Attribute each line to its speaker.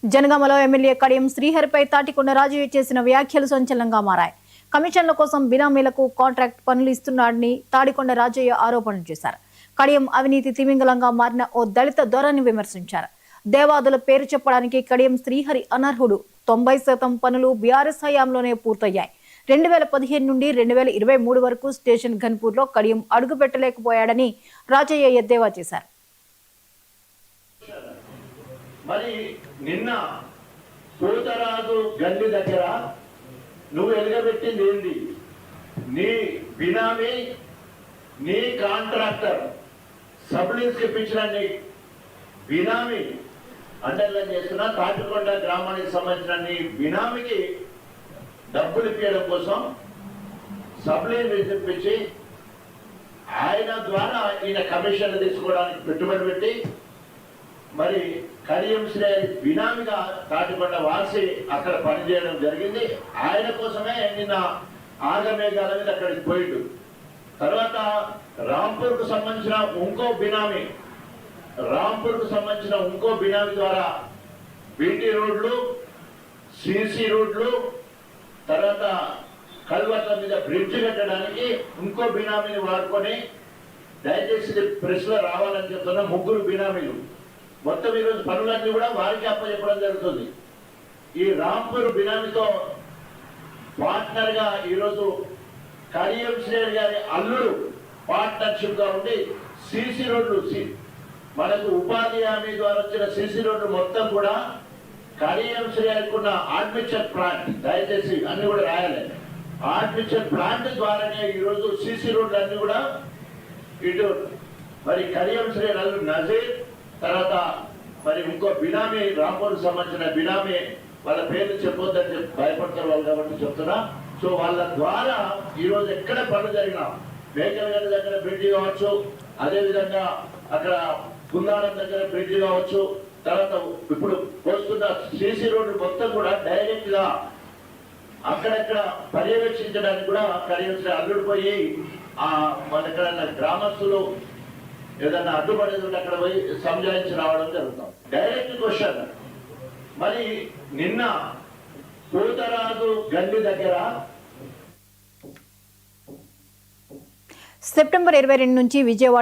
Speaker 1: జనగామలో MLA Kadiyam శ్రీహరిపై Tatikonda Rajaiah చేసిన వ్యాఖ్యలు సంచలనంగా మారాయి. కమిషన్ల కోసం బినామీలకు కాంట్రాక్ట్ పనులు ఇస్తున్నాడని తాడికొండ రాజయ్య ఆరోపణలు చేశారు. కడియం అవినీతి తిమింగలంగా మారిన ఓ దళిత దొరని విమర్శించారు. దేవాదుల పేరు చెప్పడానికి కడియం శ్రీహరి అనర్హుడు. 90% పనులు బీఆర్ఎస్ హయాంలోనే పూర్తయ్యాయి. 2015 నుండి 2023 వరకు స్టేషన్ ఘన్పూర్లో కడియం అడుగు పెట్టలేకపోయాడని రాజయ్య ఎద్దేవా చేశారు.
Speaker 2: మరి నిన్న పోతరాజు గల్లి దగ్గర నువ్వు ఎలుగబెట్టింది ఏంది? నీ బినామీ, నీ కాంట్రాక్టర్ సబ్లీస్ ఇప్పించిన నీ బినామీ అండర్లైన్ చేస్తున్నా. తాటికొండ గ్రామానికి సంబంధించిన నీ బినామీకి డబ్బులు ఇప్పించడం కోసం సబ్లీని ఇప్పించి ఆయన ద్వారా ఈయన కమిషన్లు తీసుకోవడానికి పెట్టుబడి పెట్టి మరి కడియం శ్రీ బినామీగా తాటికొండ వాసి అక్కడ పనిచేయడం జరిగింది. ఆయన కోసమే నిన్న ఆగమేఘాల మీద అక్కడికి పోయిండు. తర్వాత రాంపూర్కు సంబంధించిన ఇంకో బినామీ ద్వారా బీటీ రోడ్లు, సిసి రోడ్లు, తర్వాత కల్వర్ల మీద బ్రిడ్జ్ కట్టడానికి ఇంకో బినామీని వాడుకొని, దయచేసి ప్రెస్ లో రావాలని చెప్తున్న 3 బినామీలు మొత్తం ఈరోజు పనులన్నీ కూడా వారికి అప్పచెప్పడం జరుగుతుంది. ఈ రాంపూర్ బినామీతో పార్ట్నర్ గా ఈరోజు కడియం శ్రేణి గారి అల్లుడు పార్ట్నర్షిప్ గా ఉండి సిసి రోడ్లు, మనకు ఉపాధి హామీ ద్వారా వచ్చిన సిసి రోడ్లు మొత్తం కూడా కడియం శ్రేణికి ఉన్న ఆర్మిచర్ ప్లాంట్, దయచేసి అన్ని కూడా రాయాలి. ఆర్మిచర్ ప్లాంట్ ద్వారానే ఈరోజు సిసి రోడ్లు అన్ని కూడా ఇటు మరి కడియం శ్రేణి అల్లుడు నజీర్, తర్వాత మరి ఇంకో బినామీ రాంపూర్ సంబంధించిన బినామీ, వాళ్ళ పేర్లు చెప్పొద్దని భయపడతారు వాళ్ళు కాబట్టి చెప్తున్నా. సో వాళ్ళ ద్వారా ఈరోజు ఎక్కడ పనులు జరిగినా, మేకలగడ్డ దగ్గర బ్రిడ్జి కావచ్చు, అదేవిధంగా అక్కడ కుందారం దగ్గర బ్రిడ్జి కావచ్చు, తర్వాత ఇప్పుడు పోస్తున్న సిసి రోడ్డు మొత్తం కూడా డైరెక్ట్ గా అక్కడక్కడ పర్యవేక్షించడానికి కూడా కడియం శ్రీ అల్లుడు పోయి మన ఎక్కడన్నా గ్రామస్తులు ఏదన్నా అడ్డుపడేది ఉంటే అక్కడ పోయి సంజాయించి రావడం జరుగుతాం. డైరెక్ట్ క్వశ్చన్, మరి నిన్న పోతరాజు గల్లి దగ్గర
Speaker 1: సెప్టెంబర్ 22 నుంచి విజయవాడ